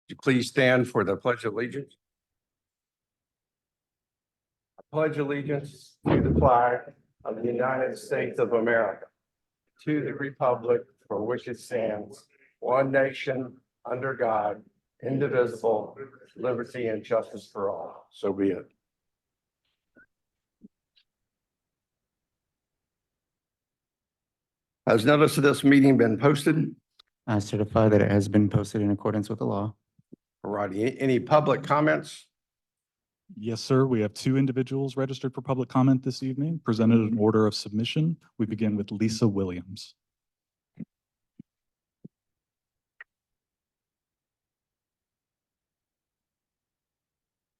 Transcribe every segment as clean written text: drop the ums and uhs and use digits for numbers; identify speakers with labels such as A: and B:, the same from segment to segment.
A: Would you please stand for the Pledge of Allegiance? I pledge allegiance to the flag of the United States of America, to the republic for which it stands, one nation, under God, indivisible, liberty and justice for all. So be it. Has notice of this meeting been posted?
B: I certify that it has been posted in accordance with the law.
A: All righty. Any public comments?
C: Yes, sir. We have two individuals registered for public comment this evening, presented in order of submission. We begin with Lisa Williams.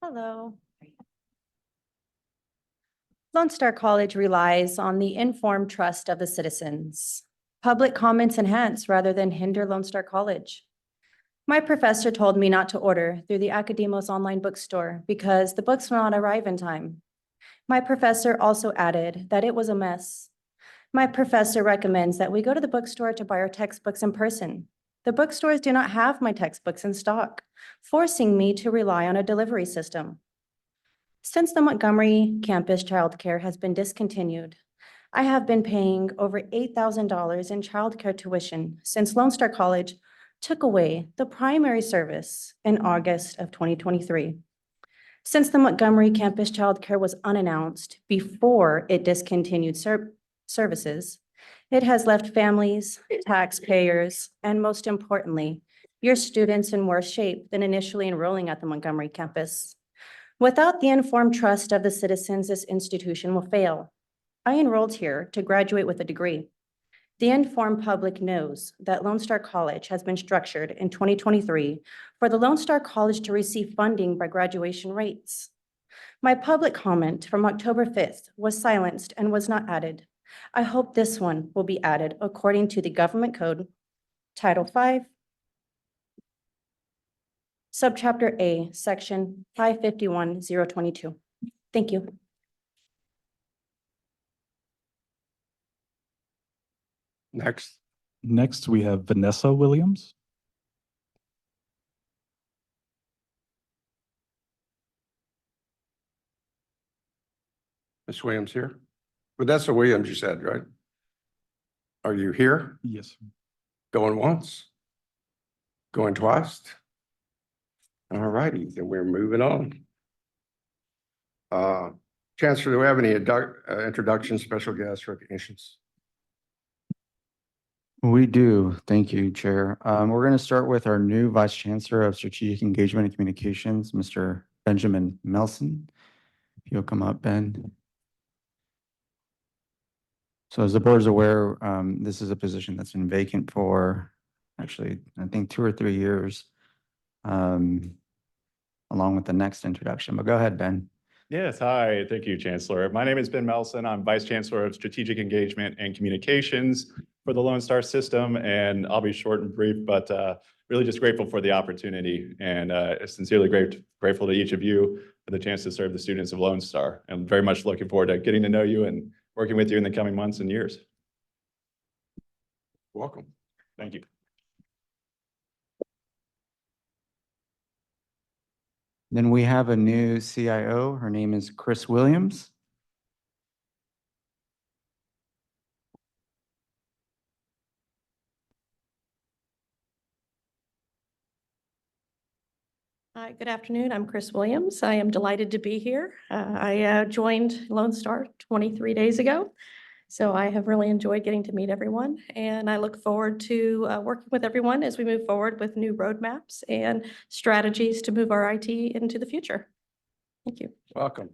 D: Hello. Lone Star College relies on the informed trust of the citizens. Public comments enhance rather than hinder Lone Star College. My professor told me not to order through the Academos online bookstore because the books will not arrive in time. My professor also added that it was a mess. My professor recommends that we go to the bookstore to buy our textbooks in person. The bookstores do not have my textbooks in stock, forcing me to rely on a delivery system. Since the Montgomery campus childcare has been discontinued, I have been paying over $8,000 in childcare tuition since Lone Star College took away the primary service in August of 2023. Since the Montgomery campus childcare was unannounced before it discontinued services, it has left families, taxpayers, and most importantly, your students in worse shape than initially enrolling at the Montgomery campus. Without the informed trust of the citizens, this institution will fail. I enrolled here to graduate with a degree. The informed public knows that Lone Star College has been structured in 2023 for the Lone Star College to receive funding by graduation rates. My public comment from October 5th was silenced and was not added. I hope this one will be added according to the Government Code, Title 5, Subchapter A, Section 551-022. Thank you.
A: Next.
C: Next, we have Vanessa Williams.
A: Ms. Williams here. Vanessa Williams, you said, right? Are you here?
C: Yes.
A: Going once? Going twice? All righty, then we're moving on. Chancellor, do we have any introductions, special guest recognitions?
B: We do. Thank you, Chair. We're going to start with our new Vice Chancellor of Strategic Engagement and Communications, Mr. Benjamin Melson. If you'll come up, Ben. So as the board is aware, this is a position that's been vacant for actually, I think 2 or 3 years, along with the next introduction. But go ahead, Ben.
E: Yes, hi. Thank you, Chancellor. My name is Ben Melson. I'm Vice Chancellor of Strategic Engagement and Communications for the Lone Star System, and I'll be short and brief, but really just grateful for the opportunity and sincerely grateful to each of you for the chance to serve the students of Lone Star. I'm very much looking forward to getting to know you and working with you in the coming months and years.
A: Welcome.
E: Thank you.
B: Then we have a new CIO. Her name is Chris Williams.
F: Hi, good afternoon. I'm Chris Williams. I am delighted to be here. I joined Lone Star 23 days ago, so I have really enjoyed getting to meet everyone, and I look forward to working with everyone as we move forward with new roadmaps and strategies to move our IT into the future. Thank you.
A: Welcome.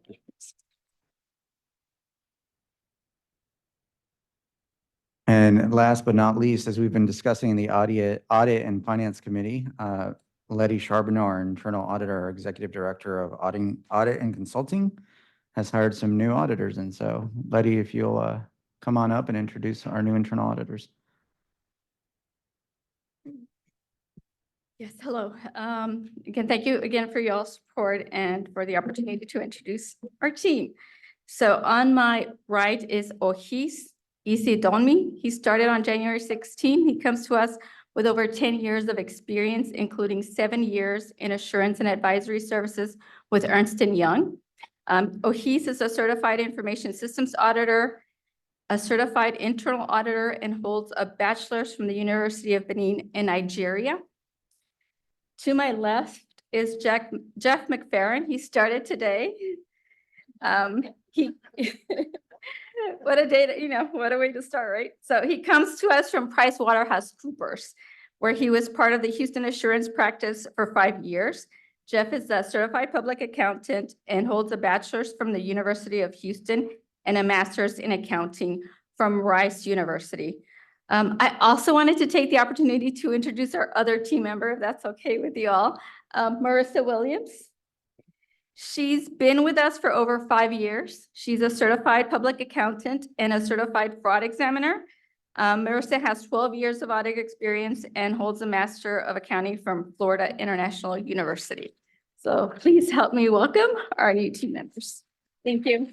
B: And last but not least, as we've been discussing in the Audit and Finance Committee, Letty Charbonneau, our internal auditor, our executive director of audit and consulting, has hired some new auditors. And so, Letty, if you'll come on up and introduce our new internal auditors.
G: Yes, hello. Again, thank you again for y'all's support and for the opportunity to introduce our team. So on my right is Ohis Isidonmi. He started on January 16. He comes to us with over 10 years of experience, including 7 years in assurance and advisory services with Ernst & Young. Ohis is a certified information systems auditor, a certified internal auditor, and holds a bachelor's from the University of Benin in Nigeria. To my left is Jeff McFerrin. He started today. He, what a day to, what a way to start, right? So he comes to us from PricewaterhouseCoopers, where he was part of the Houston Assurance practice for 5 years. Jeff is a certified public accountant and holds a bachelor's from the University of Houston and a master's in accounting from Rice University. I also wanted to take the opportunity to introduce our other team member, if that's okay with you all, Marissa Williams. She's been with us for over 5 years. She's a certified public accountant and a certified fraud examiner. Marissa has 12 years of audit experience and holds a Master of Accounting from Florida International University. So please help me welcome our new team members. Thank you.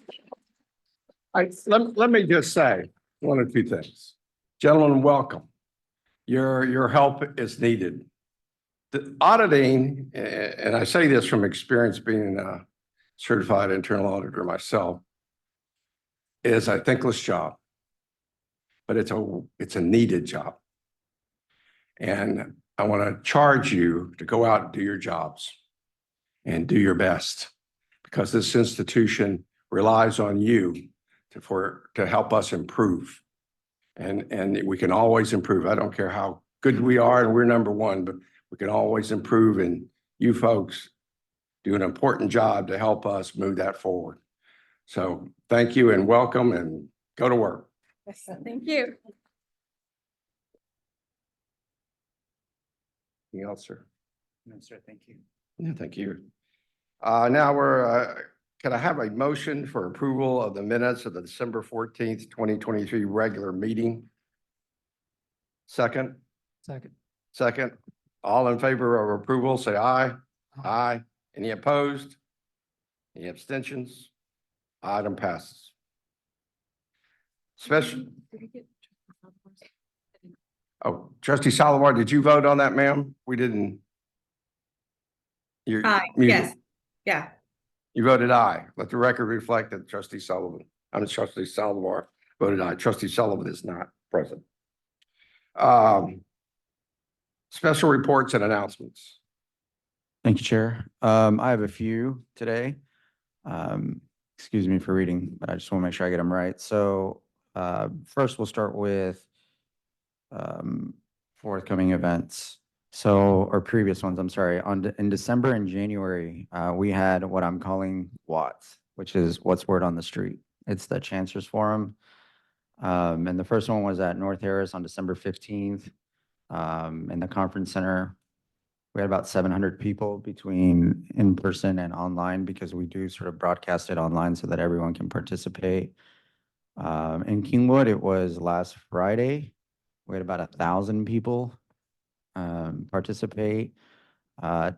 A: Let me just say one or two things. Gentlemen, welcome. Your help is needed. The auditing, and I say this from experience being a certified internal auditor myself, is a thankless job, but it's a needed job. And I want to charge you to go out and do your jobs and do your best, because this institution relies on you to help us improve. And we can always improve. I don't care how good we are, and we're number one, but we can always improve, and you folks do an important job to help us move that forward. So thank you and welcome, and go to work.
G: Yes, thank you.
A: Anything else, sir?
B: No, sir, thank you.
A: Yeah, thank you. Now can I have a motion for approval of the minutes of the December 14th, 2023 regular meeting? Second? Second. All in favor of approval, say aye. Aye. Any opposed? Any abstentions? Item passes. Special. Oh, Trustee Salamar, did you vote on that, ma'am? We didn't. You're muted.
H: Yes, yeah.
A: You voted aye. Let the record reflect that Trustee Salamar voted aye. Trustee Sullivan is not present. Special reports and announcements.
B: Thank you, Chair. I have a few today. Excuse me for reading, but I just want to make sure I get them right. So first, we'll start with forthcoming events. So, or previous ones, I'm sorry. In December and January, we had what I'm calling WATS, which is What's Word on the Street. It's the Chancellor's Forum. And the first one was at North Harris on December 15th in the conference center. We had about 700 people between in person and online, because we do sort of broadcast it online so that everyone can participate. In Kingwood, it was last Friday. We had about 1,000 people participate. I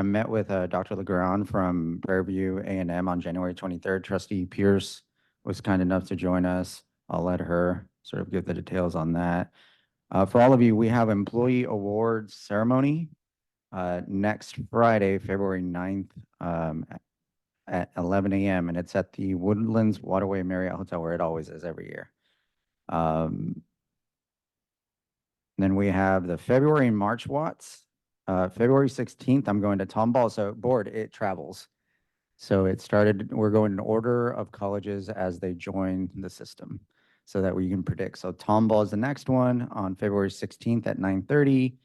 B: met with Dr. Legrand from Prairie View A&M on January 23rd. Trustee Pierce was kind enough to join us. I'll let her sort of give the details on that. For all of you, we have employee awards ceremony next Friday, February 9th at 11 a.m. And it's at the Woodlands Waterway Marriott Hotel, where it always is every year. Then we have the February and March Watts. February 16th, I'm going to Tomball. So board, it travels. So it started, we're going in order of colleges as they join the system so that we can predict. So Tomball is the next one on February 16th at 9:30.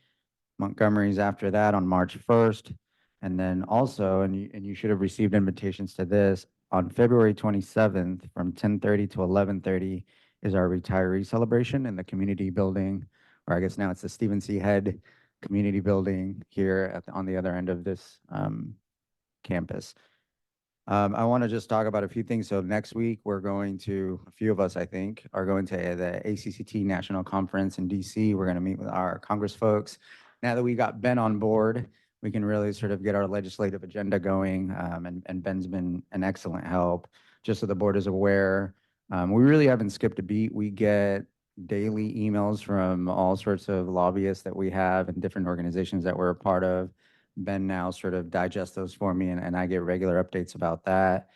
B: Montgomery's after that on March 1st. And then also, and you should have received invitations to this, on February 27th from 10:30 to 11:30 is our retiree celebration in the community building, or I guess now it's the Stephen C. Head Community Building here on the other end of this campus. I want to just talk about a few things. So next week, we're going to, a few of us, I think, are going to the ACCT National Conference in DC. We're going to meet with our Congress folks. Now that we got Ben on board, we can really sort of get our legislative agenda going. And Ben's been an excellent help. Just so the board is aware, we really haven't skipped a beat. We get daily emails from all sorts of lobbyists that we have and different organizations that we're a part of. Ben now sort of digests those for me, and I get regular updates about that.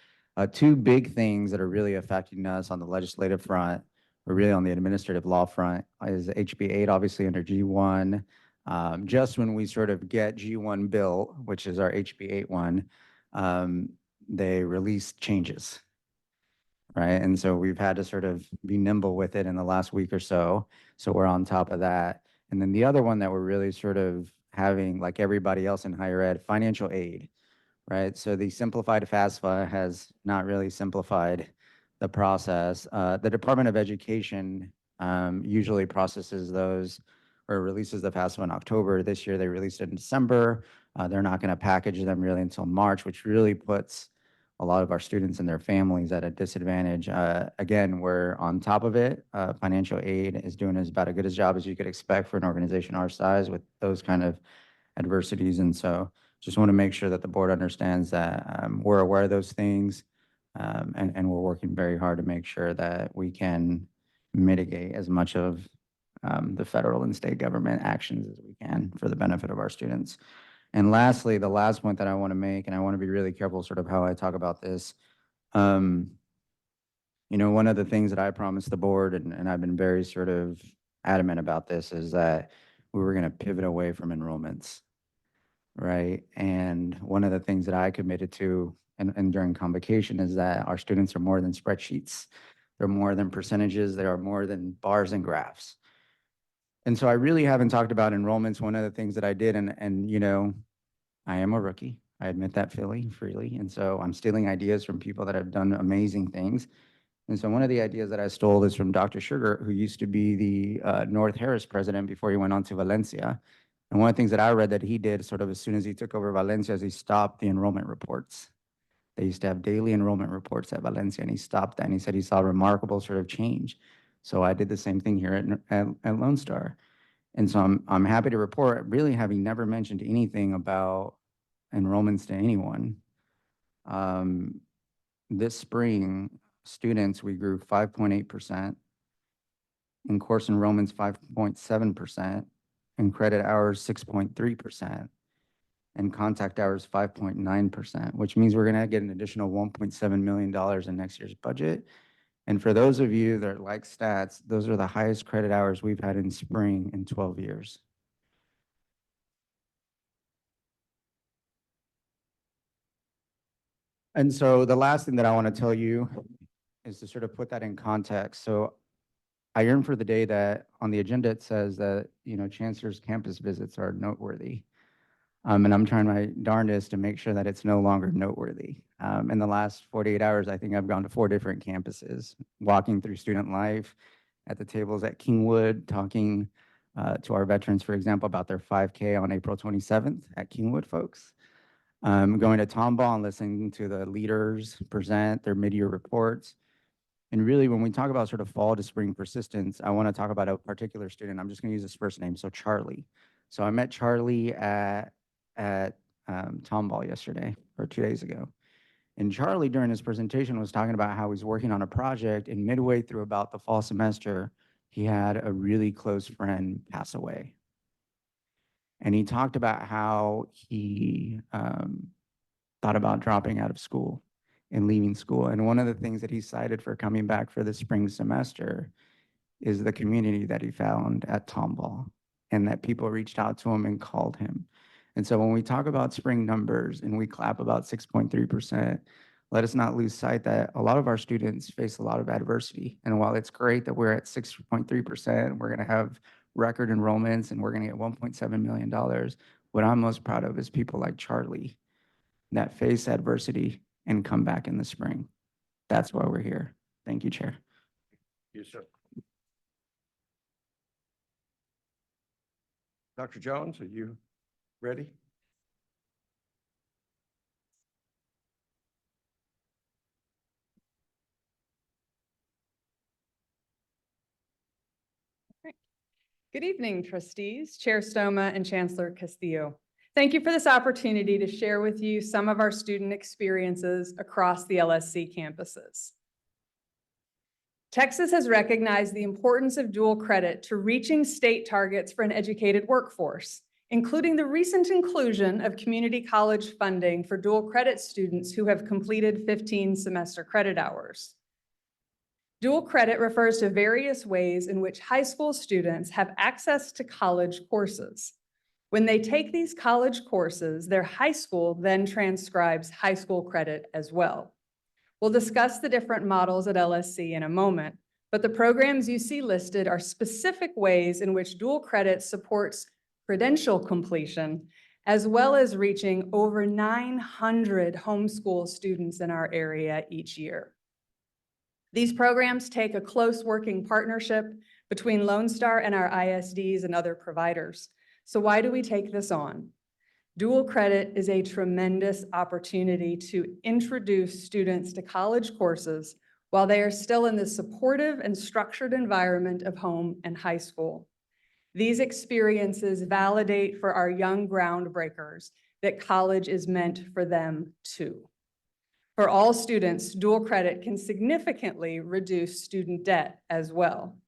B: Two big things that are really affecting us on the legislative front, or really on the administrative law front, is HB 8, obviously under G1. Just when we sort of get G1 built, which is our HB 8 one, they released changes, right? And so we've had to sort of be nimble with it in the last week or so. So we're on top of that. And then the other one that we're really sort of having, like everybody else in higher ed, financial aid, right? So the simplified FAFSA has not really simplified the process. The Department of Education usually processes those or releases the FAFSA in October. This year they released it in December. They're not going to package them really until March, which really puts a lot of our students and their families at a disadvantage. Again, we're on top of it. Financial aid is doing as about as good a job as you could expect for an organization our size with those kind of adversities. And so just want to make sure that the board understands that we're aware of those things, and we're working very hard to make sure that we can mitigate as much of the federal and state government actions as we can for the benefit of our students. And lastly, the last point that I want to make, and I want to be really careful sort of how I talk about this, you know, one of the things that I promised the board, and I've been very sort of adamant about this, is that we were going to pivot away from enrollments, right? And one of the things that I committed to and during convocation is that our students are more than spreadsheets. They're more than percentages. They are more than bars and graphs. And so I really haven't talked about enrollments. One of the things that I did, and you know, I am a rookie. I admit that freely. And so I'm stealing ideas from people that have done amazing things. And so one of the ideas that I stole is from Dr. Sugar, who used to be the North Harris president before he went on to Valencia. And one of the things that I read that he did sort of as soon as he took over Valencia is he stopped the enrollment reports. They used to have daily enrollment reports at Valencia, and he stopped that, and he said he saw a remarkable sort of change. So I did the same thing here at Lone Star. And so I'm happy to report, really having never mentioned anything about enrollments to anyone. This spring, students, we grew 5.8%, in course enrollments 5.7%, in credit hours 6.3%, and contact hours 5.9%, which means we're going to get an additional $1.7 million in next year's budget. And for those of you that like stats, those are the highest credit hours we've had in spring in 12 years. And so the last thing that I want to tell you is to sort of put that in context. So I yearn for the day that on the agenda it says that, you know, chancellor's campus visits are noteworthy. And I'm trying my darndest to make sure that it's no longer noteworthy. In the last 48 hours, I think I've gone to 4 different campuses, walking through student life, at the tables at Kingwood, talking to our veterans, for example, about their 5K on April 27th at Kingwood, folks. Going to Tomball and listening to the leaders present their mid-year reports. And really, when we talk about sort of fall to spring persistence, I want to talk about a particular student. I'm just going to use his first name, so Charlie. So I met Charlie at Tomball yesterday, or 2 days ago. And Charlie, during his presentation, was talking about how he's working on a project, and midway through about the fall semester, he had a really close friend pass away. And he talked about how he thought about dropping out of school and leaving school. And one of the things that he cited for coming back for the spring semester is the community that he found at Tomball, and that people reached out to him and called him. And so when we talk about spring numbers and we clap about 6.3%, let us not lose sight that a lot of our students face a lot of adversity. And while it's great that we're at 6.3%, we're going to have record enrollments and we're going to get $1.7 million, what I'm most proud of is people like Charlie that face adversity and come back in the spring. That's why we're here. Thank you, Chair.
A: Yes, sir. Dr. Jones, are you ready?
H: Good evening, trustees, Chair Stoma, and Chancellor Castillo. Thank you for this opportunity to share with you some of our student experiences across the LSC campuses. Texas has recognized the importance of dual credit to reaching state targets for an educated workforce, including the recent inclusion of community college funding for dual credit students who have completed 15 semester credit hours. Dual credit refers to various ways in which high school students have access to college courses. When they take these college courses, their high school then transcribes high school credit as well. We'll discuss the different models at LSC in a moment, but the programs you see listed are specific ways in which dual credit supports credential completion, as well as reaching over 900 homeschool students in our area each year. These programs take a close working partnership between Lone Star and our ISDs and other providers. So why do we take this on? Dual credit is a tremendous opportunity to introduce students to college courses while they are still in the supportive and structured environment of home and high school. These experiences validate for our young groundbreakers that college is meant for them too. For all students, dual credit can significantly reduce student debt as well.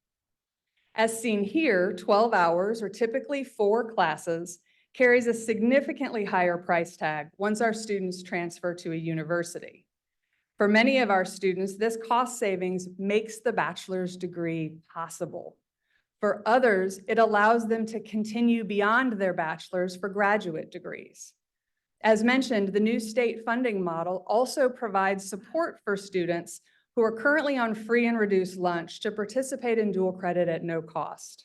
H: As seen here, 12 hours, or typically 4 classes, carries a significantly higher price tag once our students transfer to a university. For many of our students, this cost savings makes the bachelor's degree possible. For others, it allows them to continue beyond their bachelor's for graduate degrees. As mentioned, the new state funding model also provides support for students who are currently on free and reduced lunch to participate in dual credit at no cost.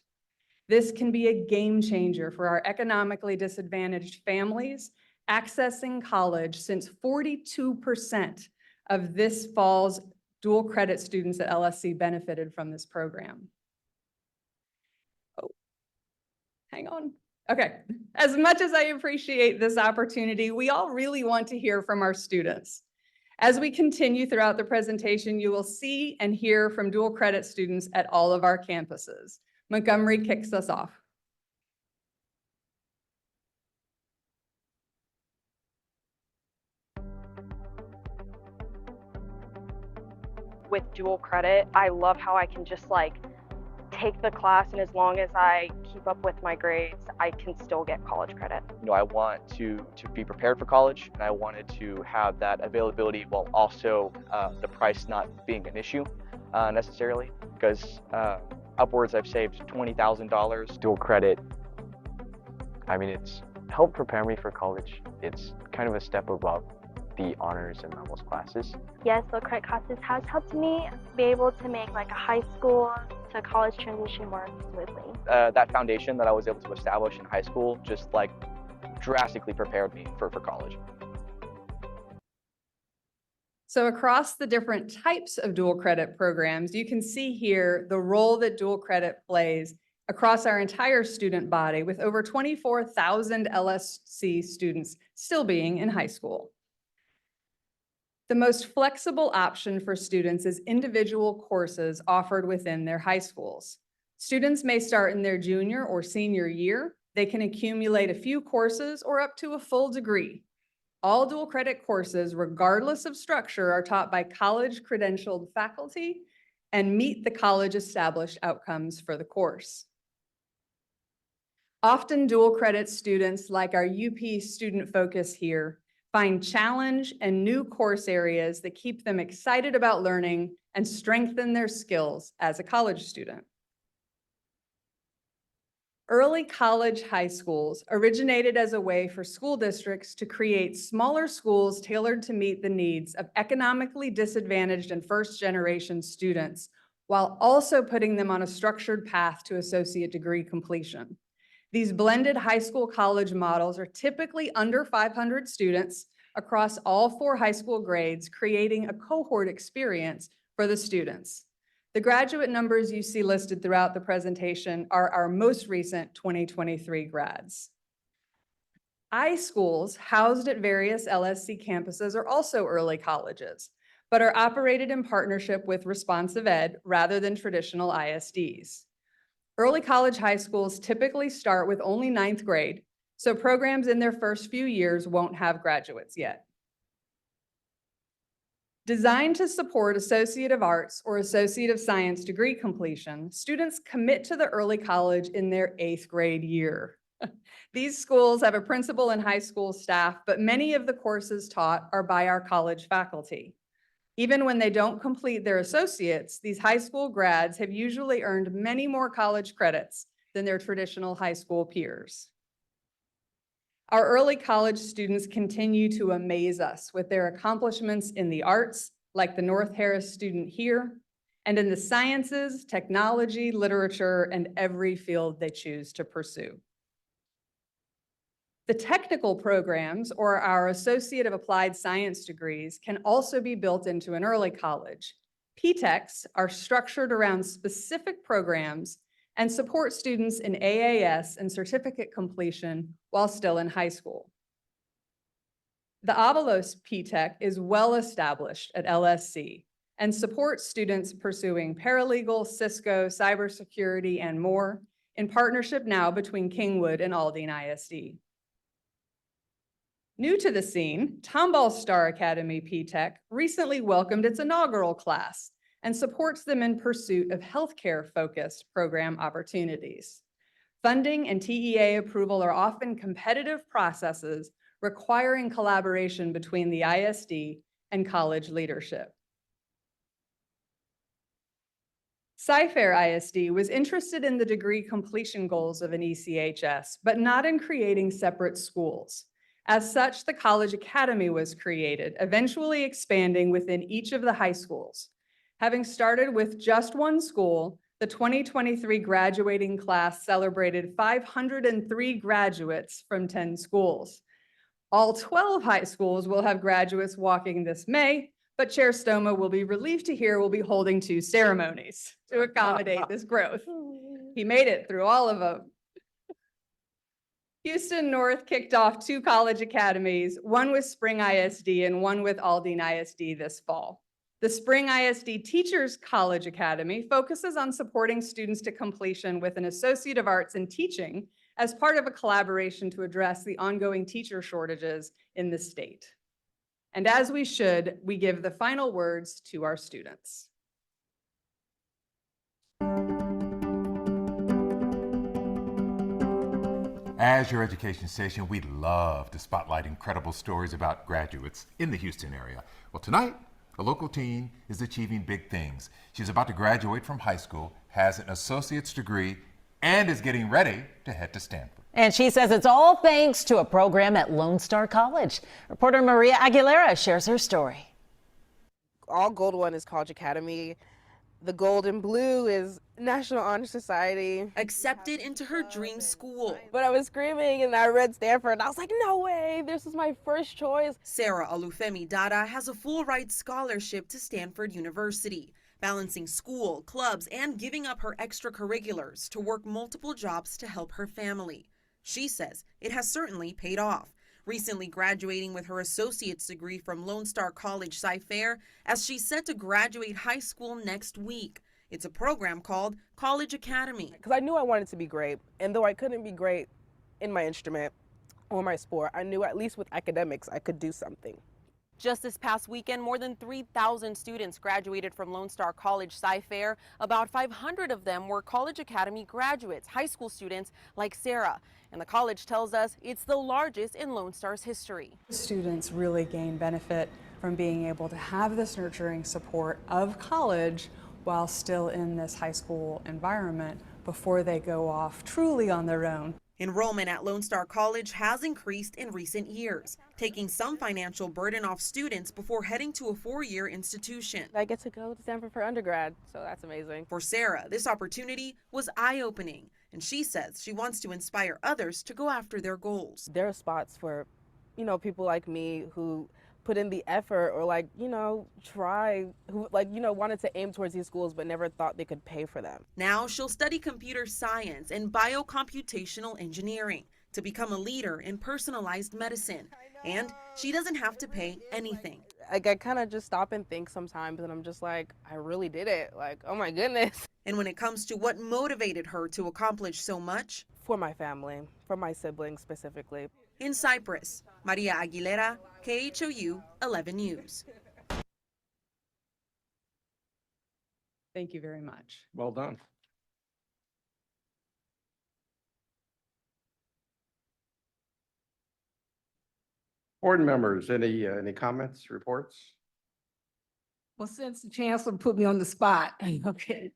H: This can be a game changer for our economically disadvantaged families accessing college, since 42% of this fall's dual credit students at LSC benefited from this program. Oh, hang on. Okay, as much as I appreciate this opportunity, we all really want to hear from our students. As we continue throughout the presentation, you will see and hear from dual credit students at all of our campuses. Montgomery kicks us off.
I: With dual credit, I love how I can just like take the class, and as long as I keep up with my grades, I can still get college credit.
J: You know, I want to be prepared for college, and I wanted to have that availability while also the price not being an issue necessarily, because upwards I've saved $20,000.
K: Dual credit, I mean, it's helped prepare me for college. It's kind of a step above the honors and levels classes.
L: Yes, the credit classes has helped me be able to make like a high school to college transition more smoothly.
J: That foundation that I was able to establish in high school just like drastically prepared me for college.
H: So across the different types of dual credit programs, you can see here the role that dual credit plays across our entire student body, with over 24,000 LSC students still being in high school. The most flexible option for students is individual courses offered within their high schools. Students may start in their junior or senior year. They can accumulate a few courses or up to a full degree. All dual credit courses, regardless of structure, are taught by college credentialed faculty and meet the college established outcomes for the course. Often dual credit students, like our UP student focus here, find challenge and new course areas that keep them excited about learning and strengthen their skills as a college student. Early college high schools originated as a way for school districts to create smaller schools tailored to meet the needs of economically disadvantaged and first-generation students, while also putting them on a structured path to associate degree completion. These blended high school college models are typically under 500 students across all 4 high school grades, creating a cohort experience for the students. The graduate numbers you see listed throughout the presentation are our most recent 2023 grads. iSchools housed at various LSC campuses are also early colleges, but are operated in partnership with Responsive Ed rather than traditional ISDs. Early college high schools typically start with only 9th grade, so programs in their first few years won't have graduates yet. Designed to support Associate of Arts or Associate of Science degree completion, students commit to the early college in their 8th grade year. These schools have a principal and high school staff, but many of the courses taught are by our college faculty. Even when they don't complete their associates, these high school grads have usually earned many more college credits than their traditional high school peers. Our early college students continue to amaze us with their accomplishments in the arts, like the North Harris student here, and in the sciences, technology, literature, and every field they choose to pursue. The technical programs, or our Associate of Applied Science degrees, can also be built into an early college. PTECs are structured around specific programs and support students in AAS and certificate completion while still in high school. The Avalos PTEC is well established at LSC and supports students pursuing paralegal, Cisco, cybersecurity, and more, in partnership now between Kingwood and Aldine ISD. New to the scene, Tomball Star Academy PTEC recently welcomed its inaugural class and supports them in pursuit of healthcare-focused program opportunities. Funding and TEA approval are often competitive processes requiring collaboration between the ISD and college leadership. Sci-Fair ISD was interested in the degree completion goals of an ECHS, but not in creating separate schools. As such, the College Academy was created, eventually expanding within each of the high schools. Having started with just one school, the 2023 graduating class celebrated 503 graduates from 10 schools. All 12 high schools will have graduates walking this May, but Chair Stoma will be relieved to hear we'll be holding 2 ceremonies to accommodate this growth. He made it through all of them. Houston North kicked off 2 college academies, one with Spring ISD and one with Aldine ISD this fall. The Spring ISD Teachers College Academy focuses on supporting students to completion with an Associate of Arts in Teaching as part of a collaboration to address the ongoing teacher shortages in the state. And as we should, we give the final words to our students.
M: As your education station, we love to spotlight incredible stories about graduates in the Houston area. Well, tonight, a local teen is achieving big things. She's about to graduate from high school, has an associate's degree, and is getting ready to head to Stanford.
N: And she says it's all thanks to a program at Lone Star College. Reporter Maria Aguilera shares her story.
O: All gold one is College Academy. The gold and blue is National Honor Society.
P: Accepted into her dream school.
O: But I was screaming and I read Stanford and I was like, no way, this is my first choice.
P: Sarah Olufemi Dada has a full ride scholarship to Stanford University, balancing school, clubs, and giving up her extracurriculars to work multiple jobs to help her family. She says it has certainly paid off, recently graduating with her associate's degree from Lone Star College Sci-Fair as she's set to graduate high school next week. It's a program called College Academy.
O: Because I knew I wanted to be great, and though I couldn't be great in my instrument or my sport, I knew at least with academics I could do something.
P: Just this past weekend, more than 3,000 students graduated from Lone Star College Sci-Fair. About 500 of them were College Academy graduates, high school students like Sarah. And the college tells us it's the largest in Lone Star's history.
H: Students really gain benefit from being able to have this nurturing support of college while still in this high school environment before they go off truly on their own.
P: Enrollment at Lone Star College has increased in recent years, taking some financial burden off students before heading to a 4-year institution.
O: I get to go to Stanford for undergrad, so that's amazing.
P: For Sarah, this opportunity was eye-opening, and she says she wants to inspire others to go after their goals.
O: There are spots for, people like me who put in the effort or try, who wanted to aim towards these schools but never thought they could pay for them.
P: Now she'll study computer science and biocomputational engineering to become a leader in personalized medicine. And she doesn't have to pay anything.
O: I kind of just stop and think sometimes and I'm just like, I really did it. Oh my goodness.
P: And when it comes to what motivated her to accomplish so much?
O: For my family, for my siblings specifically.
P: In Cyprus, Maria Aguilera, KHOU 11 News.
H: Thank you very much.
A: Well done. Board members, any comments, reports?
Q: Well, since the chancellor put me on the spot, okay.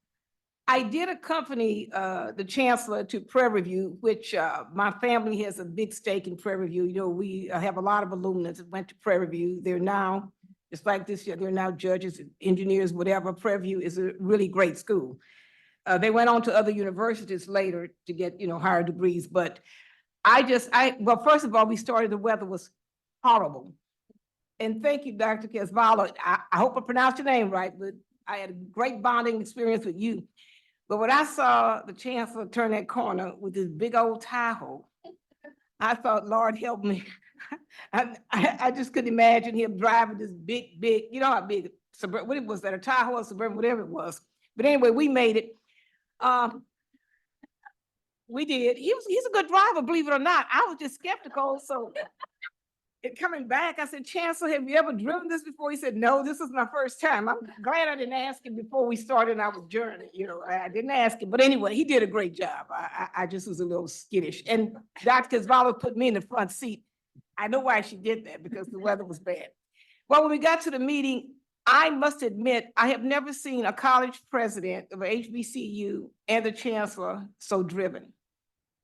Q: I did accompany the chancellor to Prairie Review, which my family has a big stake in Prairie Review. You know, we have a lot of alumni that went to Prairie Review. They're now, just like this year, they're now judges, engineers, whatever. Prairie Review is a really great school. They went on to other universities later to get, you know, higher degrees, but well, first of all, the weather was horrible. And thank you, Dr. Casvallo. I hope I pronounced your name right, but I had a great bonding experience with you. But when I saw the chancellor turn that corner with this big old Tahoe, I thought, Lord, help me. I just couldn't imagine him driving this big, you know how big, what was that, a Tahoe or Suburban, whatever it was. But anyway, we made it. We did. He's a good driver, believe it or not. I was just skeptical, so coming back, I said, Chancellor, have you ever driven this before? He said, no, this is my first time. I'm glad I didn't ask him before we started. I was journeying, you know, I didn't ask him. But anyway, he did a great job. I just was a little skittish. And Dr. Casvallo put me in the front seat. I know why she did that, because the weather was bad. Well, when we got to the meeting, I must admit, I have never seen a college president of a HBCU and the chancellor so driven.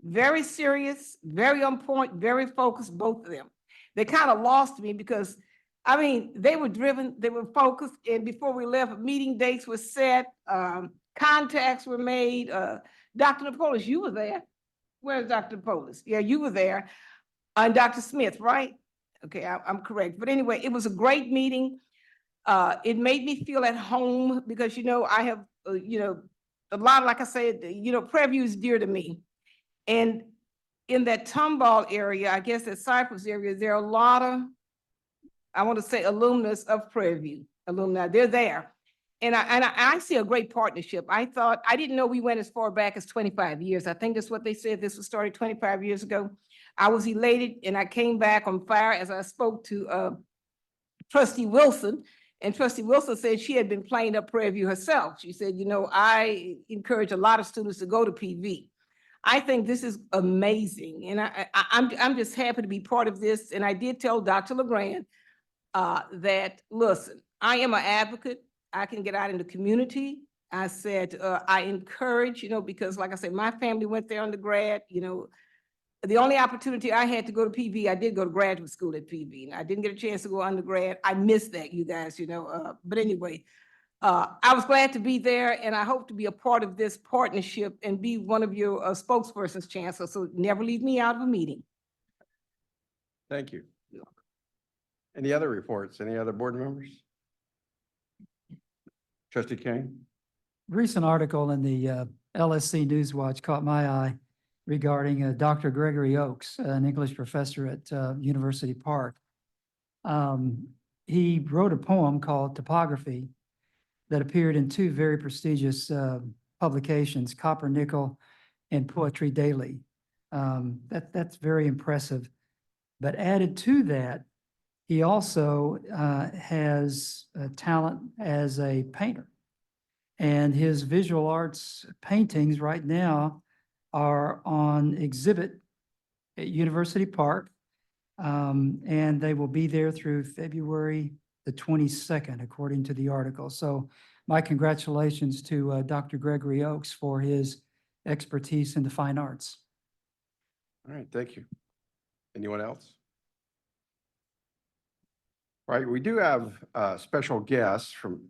Q: Very serious, very on point, very focused, both of them. They kind of lost me because, I mean, they were driven, they were focused, and before we left, meeting dates were set, contacts were made. Dr. Napolis, you were there. Where's Dr. Napolis? Yeah, you were there. And Dr. Smith, right? Okay, I'm correct. But anyway, it was a great meeting. It made me feel at home because, you know, I have, you know, a lot, like I said, you know, Prairie View is dear to me. And in that Tomball area, I guess that Cypress area, there are a lot of, I want to say, alumnus of Prairie View, alumni, they're there. And I see a great partnership. I didn't know we went as far back as 25 years. I think that's what they said. This was started 25 years ago. I was elated and I came back on fire as I spoke to Trustee Wilson. And Trustee Wilson said she had been playing up Prairie View herself. She said, you know, I encourage a lot of students to go to PV. I think this is amazing. And I'm just happy to be part of this. And I did tell Dr. LeGrand that, listen, I am an advocate. I can get out in the community. I said, I encourage, you know, because like I said, my family went there undergrad, you know, the only opportunity I had to go to PV, I did go to graduate school at PV. I didn't get a chance to go undergrad. I missed that, you guys, you know, but anyway, I was glad to be there and I hope to be a part of this partnership and be one of your spokespersons, Chancellor, so never leave me out of a meeting.
A: Thank you. Any other reports? Any other board members? Trustee King?
R: Recent article in the LSC Newswatch caught my eye regarding Dr. Gregory Oakes, an English professor at University Park. He wrote a poem called Topography that appeared in two very prestigious publications, Copper Nickel and Poetry Daily. That's very impressive. But added to that, he also has a talent as a painter. And his visual arts paintings right now are on exhibit at University Park. And they will be there through February the 22nd, according to the article. So my congratulations to Dr. Gregory Oakes for his expertise in the fine arts.
A: All right, thank you. Anyone else? All right, we do have special guests from,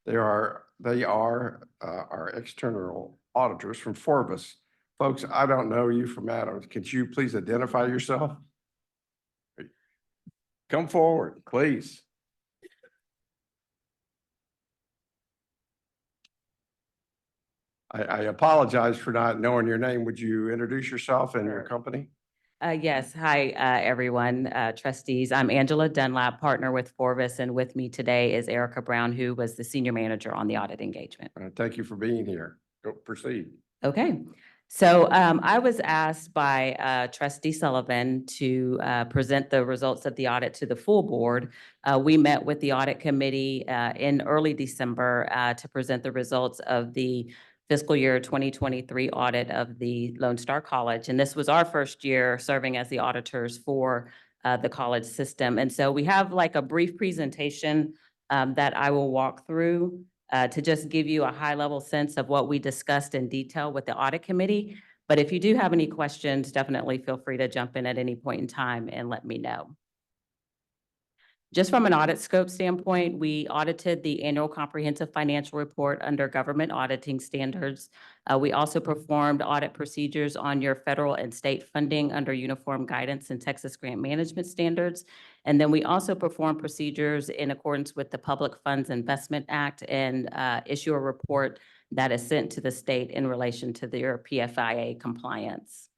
A: they are our external auditors from Forbes. Folks, I don't know you from Adam. Could you please identify yourself? Come forward, please. I apologize for not knowing your name. Would you introduce yourself and your company?
S: Yes. Hi, everyone, trustees. I'm Angela Dunlap, partner with Forbes, and with me today is Erica Brown, who was the senior manager on the audit engagement.
A: Thank you for being here. Go proceed.
S: Okay. So I was asked by Trustee Sullivan to present the results of the audit to the full board. We met with the audit committee in early December to present the results of the fiscal year 2023 audit of the Lone Star College. And this was our first year serving as the auditors for the college system. And so we have like a brief presentation that I will walk through to just give you a high-level sense of what we discussed in detail with the audit committee. But if you do have any questions, definitely feel free to jump in at any point in time and let me know. Just from an audit scope standpoint, we audited the annual comprehensive financial report under government auditing standards. We also performed audit procedures on your federal and state funding under uniform guidance and Texas grant management standards. And then we also performed procedures in accordance with the Public Funds Investment Act and issue a report that is sent to the state in relation to their PFIA compliance.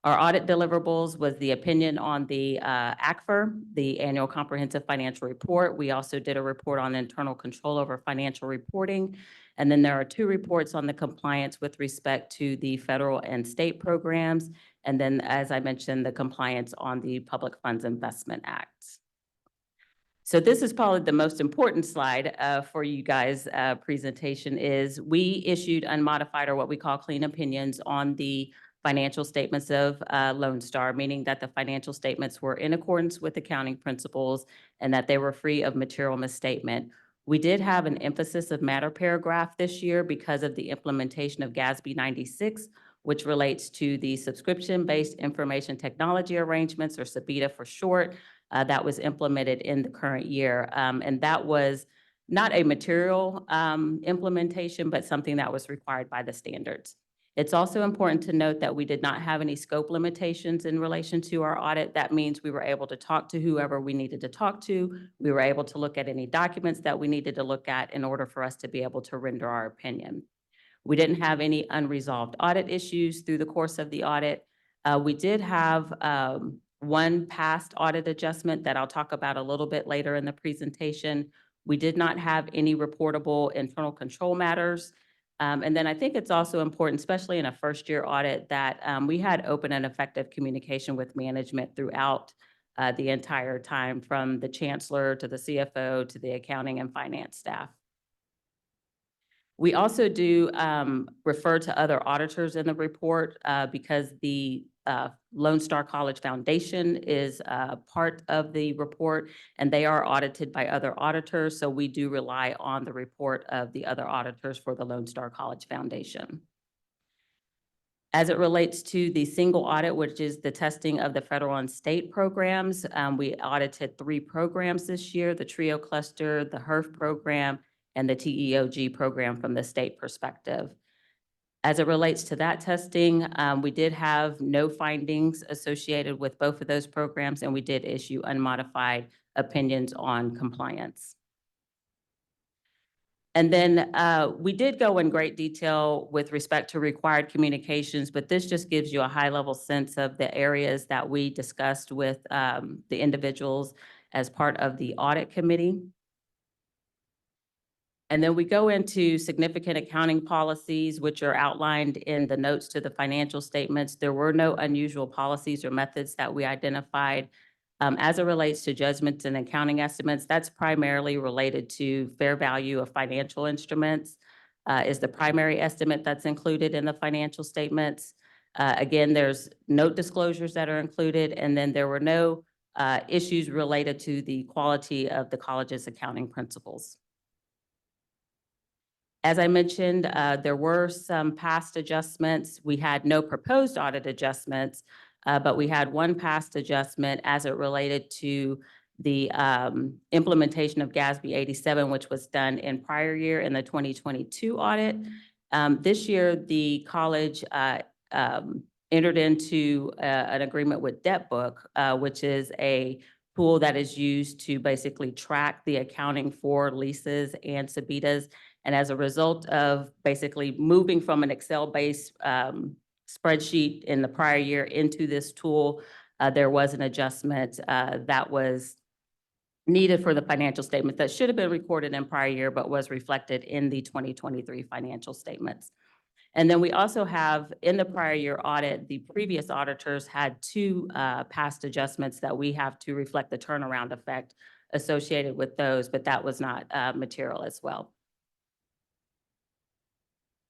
S: Our audit deliverables was the opinion on the ACFR, the Annual Comprehensive Financial Report. We also did a report on internal control over financial reporting. And then there are 2 reports on the compliance with respect to the federal and state programs. And then, as I mentioned, the compliance on the Public Funds Investment Act. So this is probably the most important slide for you guys' presentation is we issued unmodified or what we call clean opinions on the financial statements of Lone Star, meaning that the financial statements were in accordance with accounting principles and that they were free of material misstatement. We did have an emphasis of matter paragraph this year because of the implementation of GASB 96, which relates to the subscription-based information technology arrangements, or SABITA for short, that was implemented in the current year. And that was not a material implementation, but something that was required by the standards. It's also important to note that we did not have any scope limitations in relation to our audit. That means we were able to talk to whoever we needed to talk to. We were able to look at any documents that we needed to look at in order for us to be able to render our opinion. We didn't have any unresolved audit issues through the course of the audit. We did have one past audit adjustment that I'll talk about a little bit later in the presentation. We did not have any reportable internal control matters. And then I think it's also important, especially in a first-year audit, that we had open and effective communication with management throughout the entire time, from the chancellor to the CFO to the accounting and finance staff. We also do refer to other auditors in the report because the Lone Star College Foundation is part of the report, and they are audited by other auditors. So we do rely on the report of the other auditors for the Lone Star College Foundation. As it relates to the single audit, which is the testing of the federal and state programs, we audited 3 programs this year: the TRIO cluster, the HERF program, and the TEOG program from the state perspective. As it relates to that testing, we did have no findings associated with both of those programs, and we did issue unmodified opinions on compliance. And then we did go in great detail with respect to required communications, but this just gives you a high-level sense of the areas that we discussed with the individuals as part of the audit committee. And then we go into significant accounting policies, which are outlined in the notes to the financial statements. There were no unusual policies or methods that we identified. As it relates to judgments and accounting estimates, that's primarily related to fair value of financial instruments, is the primary estimate that's included in the financial statements. Again, there's note disclosures that are included, and then there were no issues related to the quality of the college's accounting principles. As I mentioned, there were some past adjustments. We had no proposed audit adjustments, but we had one past adjustment as it related to the implementation of GASB 87, which was done in prior year in the 2022 audit. This year, the college entered into an agreement with DebtBook, which is a tool that is used to basically track the accounting for leases and SABITAs. And as a result of basically moving from an Excel-based spreadsheet in the prior year into this tool, there was an adjustment that was needed for the financial statement that should have been recorded in prior year, but was reflected in the 2023 financial statements. And then we also have, in the prior year audit, the previous auditors had two past adjustments that we have to reflect the turnaround effect associated with those, but that was not material as well.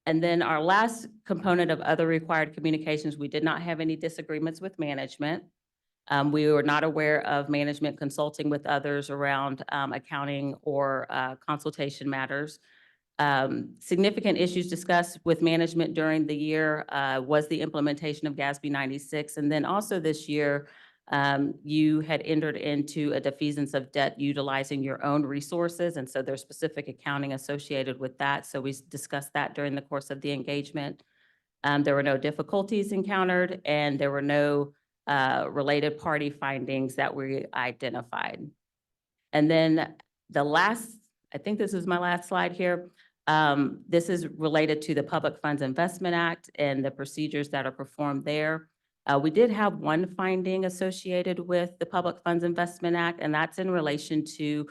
S: And then our last component of other required communications, we did not have any disagreements with management. We were not aware of management consulting with others around accounting or consultation matters. Significant issues discussed with management during the year was the implementation of GASB 96. And then also this year, you had entered into a defeasance of debt utilizing your own resources. And so there's specific accounting associated with that. So we discussed that during the course of the engagement. There were no difficulties encountered, and there were no related party findings that we identified. And then the last, I think this is my last slide here. This is related to the Public Funds Investment Act and the procedures that are performed there. We did have one finding associated with the Public Funds Investment Act, and that's in relation to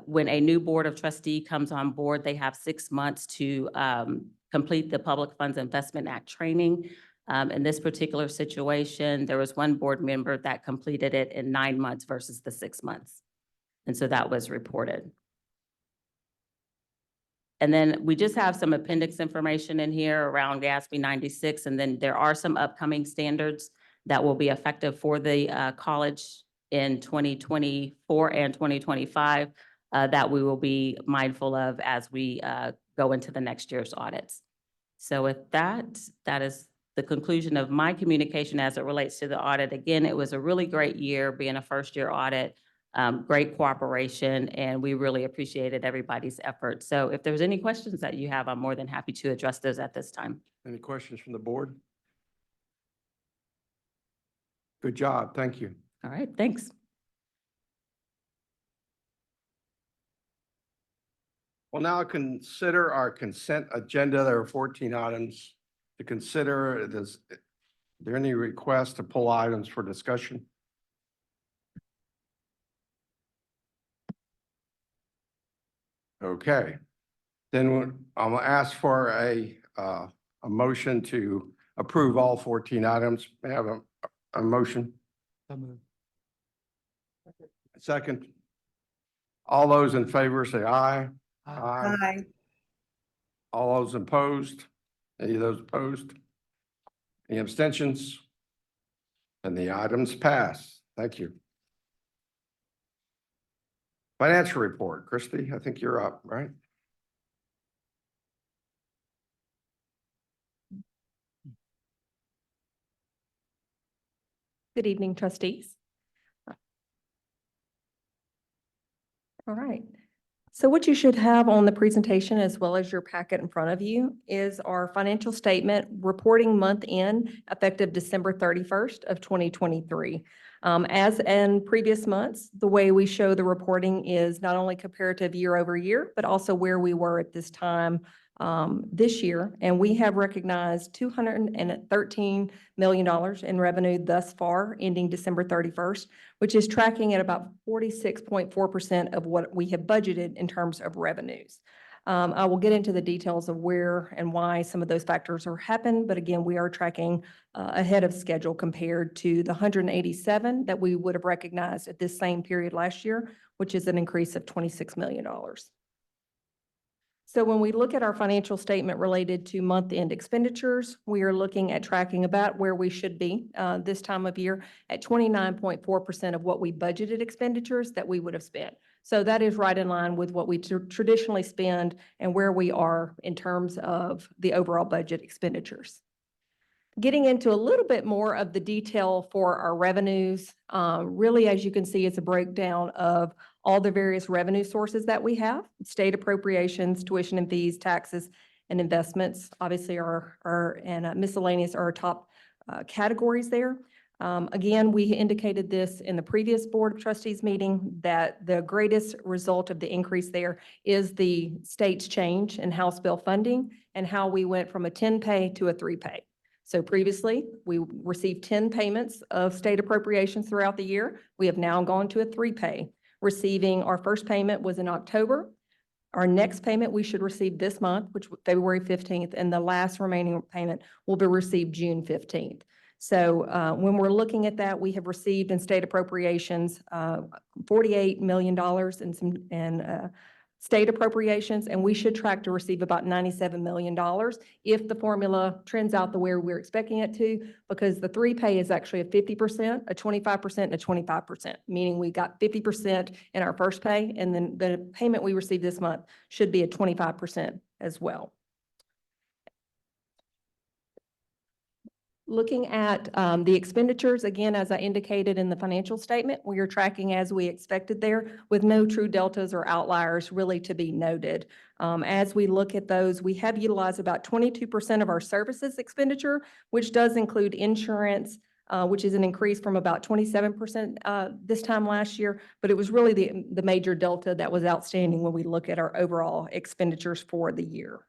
S: when a new board of trustee comes on board, they have 6 months to complete the Public Funds Investment Act training. In this particular situation, there was one board member that completed it in 9 months versus the 6 months. And so that was reported. And then we just have some appendix information in here around GASB 96. And then there are some upcoming standards that will be effective for the college in 2024 and 2025 that we will be mindful of as we go into the next year's audits. So with that, that is the conclusion of my communication as it relates to the audit. Again, it was a really great year being a first-year audit. Great cooperation, and we really appreciated everybody's effort. So if there's any questions that you have, I'm more than happy to address those at this time.
A: Any questions from the board? Good job. Thank you.
S: All right, thanks.
A: We'll now consider our consent agenda. There are 14 items to consider. Is there any request to pull items for discussion? Okay, then I'm gonna ask for a motion to approve all 14 items. May I have a motion? Second. All those in favor say aye. Aye. All those opposed? Any of those opposed? Any abstentions? And the items pass. Thank you. Financial report, Christy, I think you're up, right?
T: Good evening, trustees. All right. So what you should have on the presentation as well as your packet in front of you is our financial statement reporting month end effective December 31st of 2023. As in previous months, the way we show the reporting is not only comparative year over year, but also where we were at this time this year. And we have recognized $213 million in revenue thus far, ending December 31st, which is tracking at about 46.4% of what we have budgeted in terms of revenues. I will get into the details of where and why some of those factors are happening, but again, we are tracking ahead of schedule compared to the 187 that we would have recognized at this same period last year, which is an increase of $26 million. So when we look at our financial statement related to month-end expenditures, we are looking at tracking about where we should be this time of year at 29.4% of what we budgeted expenditures that we would have spent. So that is right in line with what we traditionally spend and where we are in terms of the overall budget expenditures. Getting into a little bit more of the detail for our revenues, really, as you can see, it's a breakdown of all the various revenue sources that we have: state appropriations, tuition and fees, taxes, and investments. Obviously, and miscellaneous are our top categories there. Again, we indicated this in the previous Board of Trustees meeting that the greatest result of the increase there is the state's change in House bill funding and how we went from a 10-pay to a 3-pay. So previously, we received 10 payments of state appropriations throughout the year. We have now gone to a 3-pay. Receiving our first payment was in October. Our next payment we should receive this month, which was February 15th, and the last remaining payment will be received June 15th. So when we're looking at that, we have received in state appropriations $48 million in state appropriations, and we should track to receive about $97 million if the formula trends out the way we're expecting it to, because the three pay is actually a 50%, a 25%, and a 25%, meaning we got 50% in our first pay, and then the payment we received this month should be a 25% as well. Looking at the expenditures, again, as I indicated in the financial statement, we are tracking as we expected there with no true deltas or outliers really to be noted. As we look at those, we have utilized about 22% of our services expenditure, which does include insurance, which is an increase from about 27% this time last year, but it was really the major delta that was outstanding when we look at our overall expenditures for the year.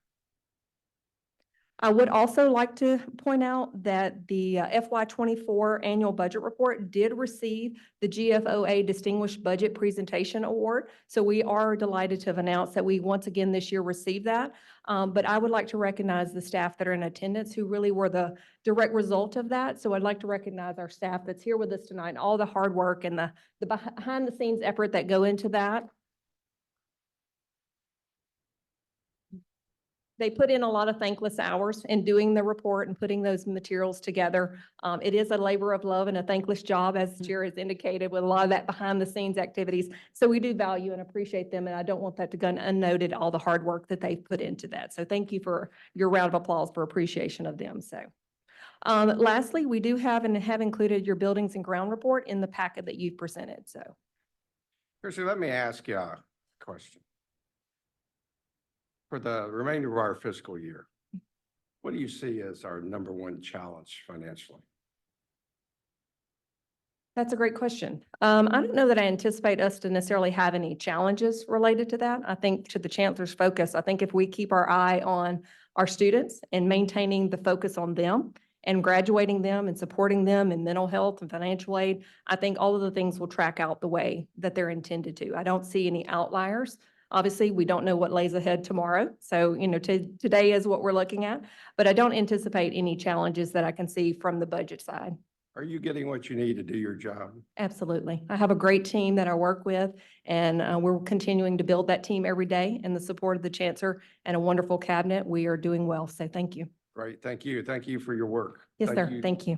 T: I would also like to point out that the FY24 annual budget report did receive the GFOA Distinguished Budget Presentation Award. So we are delighted to have announced that we once again this year received that. But I would like to recognize the staff that are in attendance who really were the direct result of that. So I'd like to recognize our staff that's here with us tonight and all the hard work and the behind the scenes effort that go into that. They put in a lot of thankless hours in doing the report and putting those materials together. It is a labor of love and a thankless job, as the chair has indicated, with a lot of that behind the scenes activities. So we do value and appreciate them, and I don't want that to go unnoted, all the hard work that they've put into that. So thank you for your round of applause for appreciation of them. So lastly, we do have and have included your buildings and ground report in the packet that you've presented. So
A: Chrissy, let me ask you a question. For the remainder of our fiscal year, what do you see as our #1 challenge financially?
T: that's a great question. I don't know that I anticipate us to necessarily have any challenges related to that. I think to the chancellor's focus, I think if we keep our eye on our students and maintaining the focus on them and graduating them and supporting them in mental health and financial aid, I think all of the things will track out the way that they're intended to. I don't see any outliers. Obviously, we don't know what lays ahead tomorrow. So, today is what we're looking at, but I don't anticipate any challenges that I can see from the budget side.
A: Are you getting what you need to do your job?
T: Absolutely. I have a great team that I work with, and we're continuing to build that team every day. And the support of the chancellor and a wonderful cabinet, we are doing well. So thank you.
A: Great. Thank you. Thank you for your work.
T: Yes, sir. Thank you.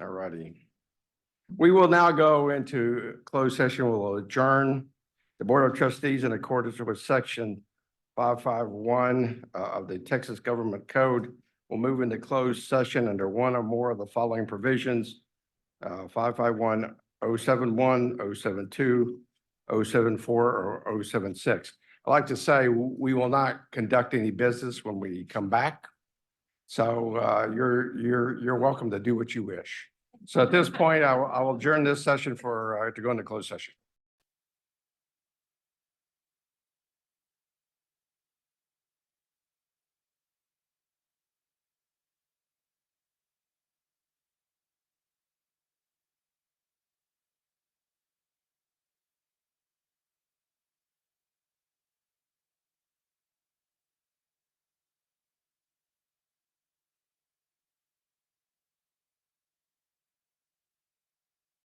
A: All righty. We will now go into closed session. We'll adjourn the Board of Trustees in accordance with Section 551 of the Texas Government Code. We'll move into closed session under one or more of the following provisions: 551, 071, 072, 074, or 076. I'd like to say we will not conduct any business when we come back. So you're welcome to do what you wish. So at this point, I will adjourn this session to go into closed session.